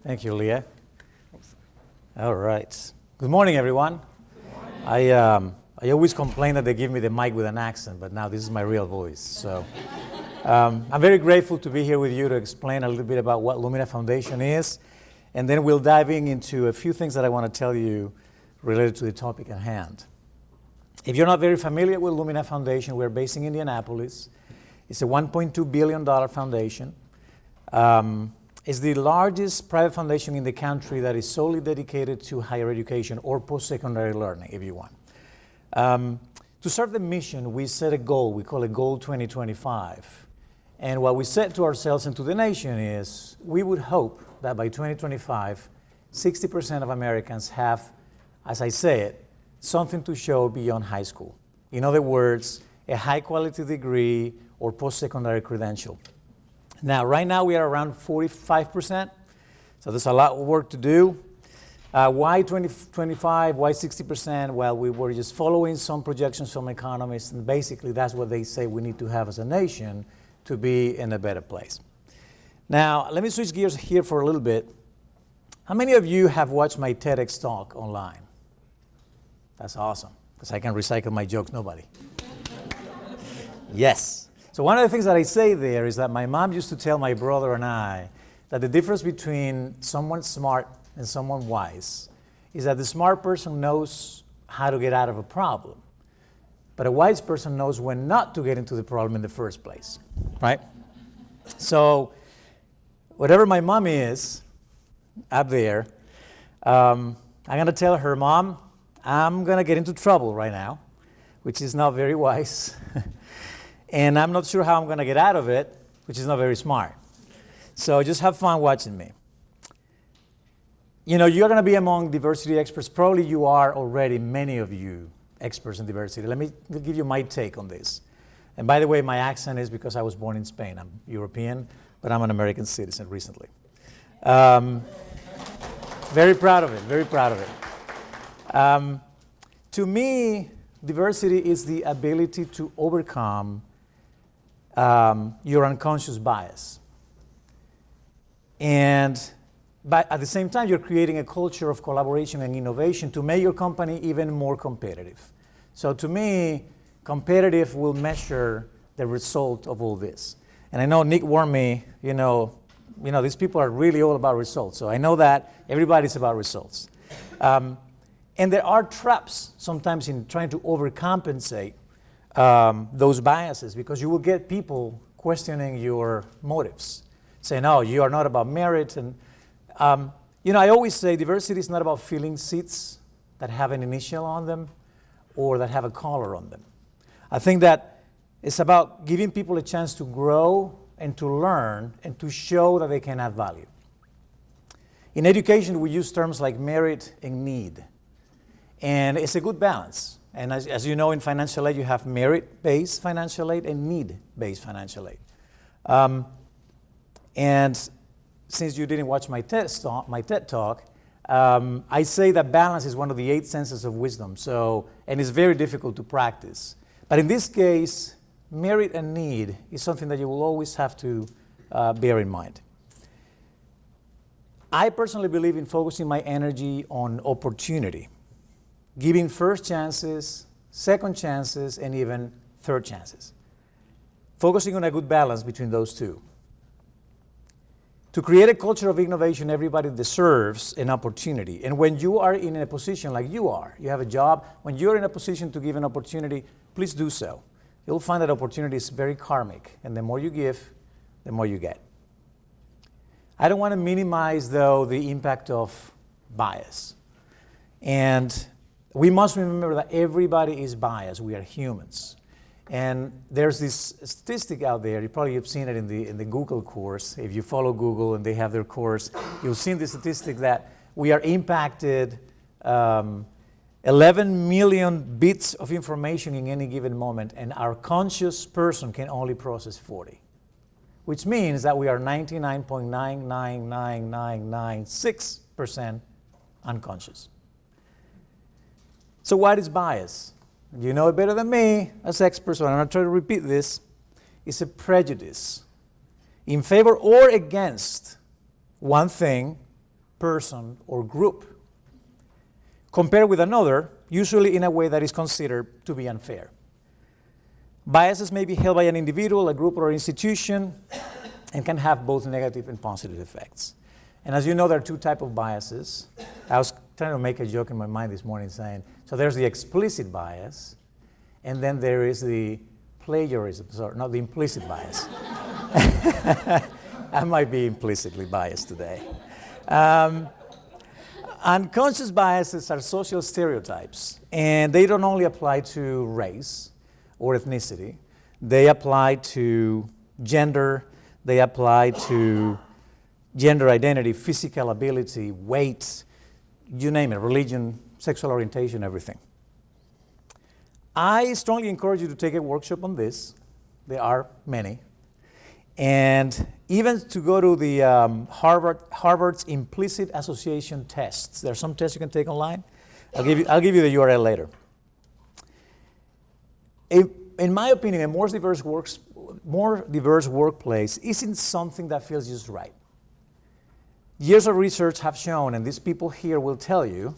Thank you, Leah. All right. Good morning, everyone. Good morning. I always complain that they give me the mic with an accent, but now this is my real voice. So I'm very grateful to be here with you to explain a little bit about what Lumina Foundation is, and then we'll dive into a few things that I want to tell you related to the topic at hand. If you're not very familiar with Lumina Foundation, we're based in Indianapolis. It's a $1.2 billion foundation. It's the largest private foundation in the country that is solely dedicated to higher education or post-secondary learning, if you want. To serve the mission, we set a goal. We call it Goal 2025. And what we set to ourselves and to the nation is we would hope that by 2025, 60% of Americans have, as I say it, something to show beyond high school. In other words, a high-quality degree or post-secondary credential. Now, right now we are around 45%, so there's a lot of work to do. Why 25? Why 60%? Well, we were just following some projections from economists, and basically that's what they say we need to have as a nation to be in a better place. Now, let me switch gears here for a little bit. How many of you have watched my TEDx talk online? That's awesome, because I can recycle my jokes. Nobody. Yes. So one of the things that I say there is that my mom used to tell my brother and I that the difference between someone smart and someone wise is that the smart person knows how to get out of a problem, but a wise person knows when not to get into the problem in the first place, right? So whatever my mom is up there, I'm going to tell her, Mom, I'm going to get into trouble right now, which is not very wise. And I'm not sure how I'm going to get out of it, which is not very smart. So just have fun watching me. You know, you're going to be among diversity experts. Probably you are already, many of you, experts in diversity. Let me give you my take on this. And by the way, my accent is because I was born in Spain. I'm European, but I'm an American citizen recently. Very proud of it, very proud of it. To me, diversity is the ability to overcome your unconscious bias. But at the same time, you're creating a culture of collaboration and innovation to make your company even more competitive. So to me, competitive will measure the result of all this. And I know Nick warned me, you know, these people are really all about results. So I know that everybody's about results. And there are traps sometimes in trying to overcompensate those biases, because you will get people questioning your motives, saying, "Oh, you are not about merit." And I always say diversity is not about filling seats that have an initial on them or that have a color on them. I think that it's about giving people a chance to grow and to learn and to show that they can add value. In education, we use terms like merit and need. And it's a good balance. And as you know, in financial aid, you have merit-based financial aid and need-based financial aid. And since you didn't watch my TED Talk, I say that balance is one of the 8 senses of wisdom. And it's very difficult to practice. But in this case, merit and need is something that you will always have to bear in mind. I personally believe in focusing my energy on opportunity, giving first chances, second chances, and even third chances. Focusing on a good balance between those two. To create a culture of innovation, everybody deserves an opportunity. And when you are in a position like you are, you have a job, when you're in a position to give an opportunity, please do so. You'll find that opportunity is very karmic, and the more you give, the more you get. I don't want to minimize, though, the impact of bias. And we must remember that everybody is biased. We are humans. And there's this statistic out there. You probably have seen it in the Google course. If you follow Google and they have their course, you'll see the statistic that we are impacted 11 million bits of information in any given moment, and our conscious person can only process 40, which means that we are 99.999996% unconscious. So what is bias? You know it better than me as experts, so I'm not trying to repeat this. It's a prejudice in favor or against one thing person, or group, compared with another, usually in a way that is considered to be unfair. Biases may be held by an individual, a group, or institution, and can have both negative and positive effects. And as you know, there are two types of biases. I was trying to make a joke in my mind this morning saying, so there's the explicit bias, and then there is the plagiarism, sorry, not the implicit bias. I might be implicitly biased today. Unconscious biases are social stereotypes, and they don't only apply to race or ethnicity. They apply to gender, they apply to gender identity, physical ability, weight, you name it, religion, sexual orientation, everything. I strongly encourage you to take a workshop on this. There are many. And even to go to the Harvard's implicit association tests. There are some tests you can take online. I'll give you the URL later. In my opinion, a more diverse workplace isn't something that feels just right. Years of research have shown, and these people here will tell you,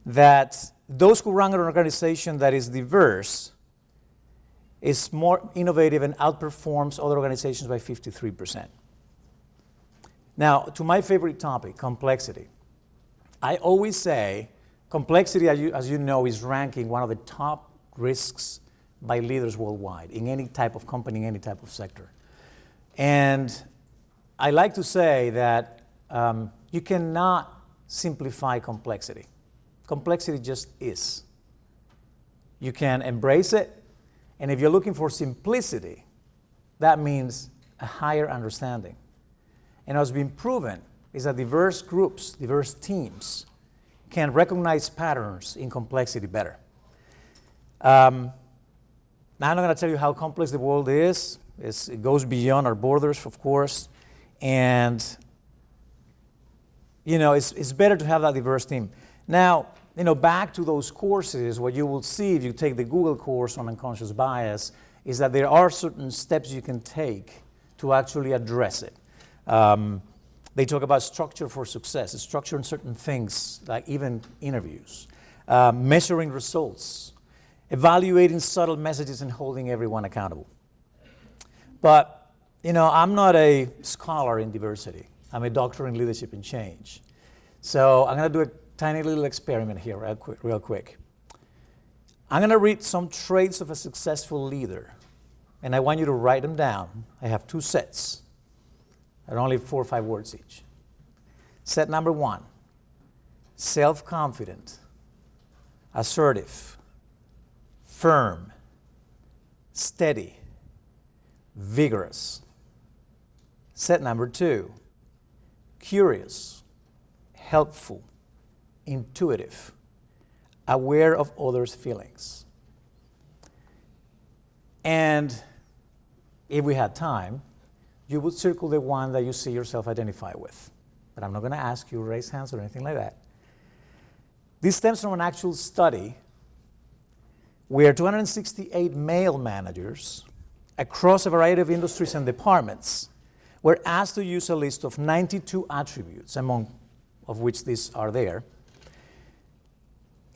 that those who run an organization that is diverse is more innovative and outperforms other organizations by 53%. Now, to my favorite topic, complexity. I always say complexity, as you know, is ranking one of the top risks by leaders worldwide in any type of company, in any type of sector. And I like to say that you cannot simplify complexity. Complexity just is. You can embrace it, and if you're looking for simplicity, that means a higher understanding. And what's been proven is that diverse groups, diverse teams, can recognize patterns in complexity better. Now I'm not going to tell you how complex the world is. It goes beyond our borders, of course. And, you know, it's better to have that diverse team. Now, you know, back to those courses, what you will see if you take the Google course on unconscious bias is that there are certain steps you can take to actually address it. They talk about structure for success, structure in certain things, like even interviews, measuring results, evaluating subtle messages, and holding everyone accountable. But, you know, I'm not a scholar in diversity. I'm a doctor in leadership and change. So I'm going to do a tiny little experiment here real quick. I'm going to read some traits of a successful leader, and I want you to write them down. I have two sets. They're only 4 or 5 words each. Set number 1, self-confident, assertive, firm, steady, vigorous. Set number 2, curious, helpful, intuitive, aware of others' feelings. And if we had time, you would circle the one that you see yourself identify with. But I'm not going to ask you to raise hands or anything like that. This stems from an actual study where 268 male managers across a variety of industries and departments were asked to use a list of 92 attributes, among of which these are there.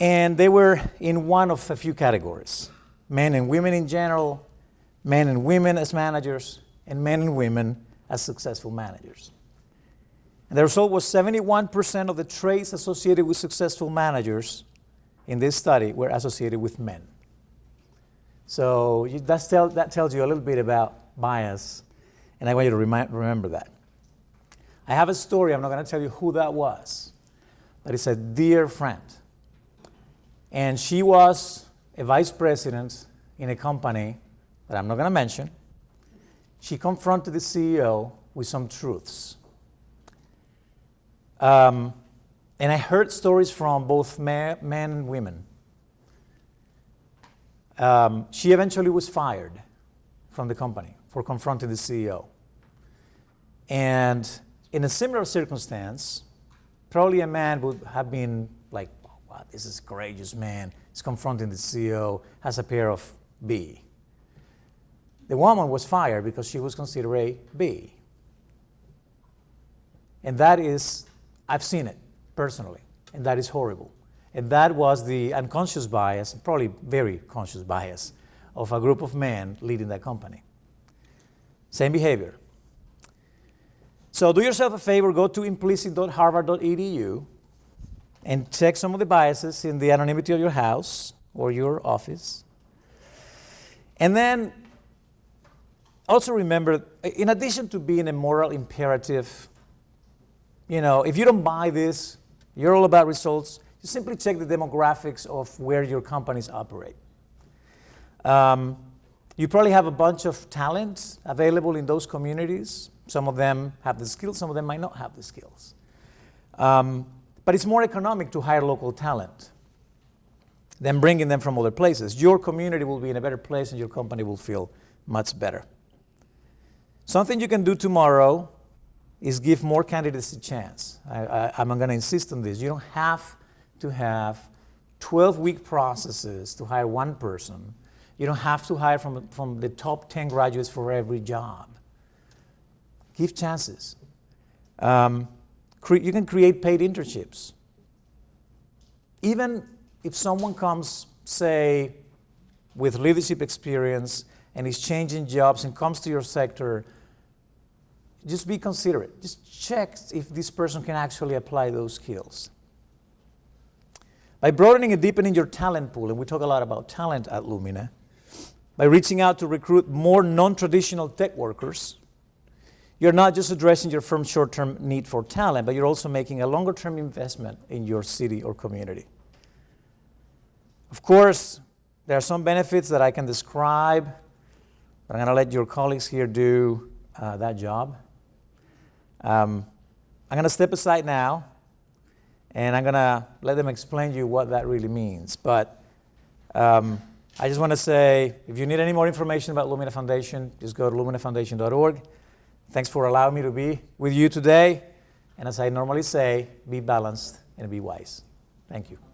And they were in one of a few categories: men and women in general, men and women as managers, and men and women as successful managers. And the result was 71% of the traits associated with successful managers in this study were associated with men. So that tells you a little bit about bias, and I want you to remember that. I have a story. I'm not going to tell you who that was, but it's a dear friend. And she was a vice president in a company that I'm not going to mention. She confronted the CEO with some truths. And I heard stories from both men and women. She eventually was fired from the company for confronting the CEO. And in a similar circumstance, probably a man would have been like, oh, wow, this is a courageous man. He's confronting the CEO, has a pair of B. The woman was fired because she was considered a B. And that is I've seen it personally, and that is horrible. And that was the unconscious bias, probably very conscious bias, of a group of men leading that company. Same behavior. So do yourself a favor, go to implicit.harvard.edu and check some of the biases in the anonymity of your house or your office. And then also remember, in addition to being a moral imperative, if you don't buy this, you're all about results, you simply check the demographics of where your companies operate. You probably have a bunch of talent available in those communities. Some of them have the skills, some of them might not have the skills. But it's more economic to hire local talent than bringing them from other places. Your community will be in a better place and your company will feel much better. Something you can do tomorrow is give more candidates a chance. I'm going to insist on this. You don't have to have 12-week processes to hire one person. You don't have to hire from the top 10 graduates for every job. Give chances. You can create paid internships. Even if someone comes, say, with leadership experience and is changing jobs and comes to your sector, just be considerate. Just check if this person can actually apply those skills. By broadening and deepening your talent pool, and we talk a lot about talent at Lumina, by reaching out to recruit more non-traditional tech workers, you're not just addressing your firm's short-term need for talent, but you're also making a longer-term investment in your city or community. Of course, there are some benefits that I can describe, but I'm going to let your colleagues here do that job. I'm going to step aside now, and I'm going to let them explain to you what that really means. But I just want to say, if you need any more information about Lumina Foundation, just go to luminafoundation.org. Thanks for allowing me to be with you today. And as I normally say, be balanced and be wise. Thank you.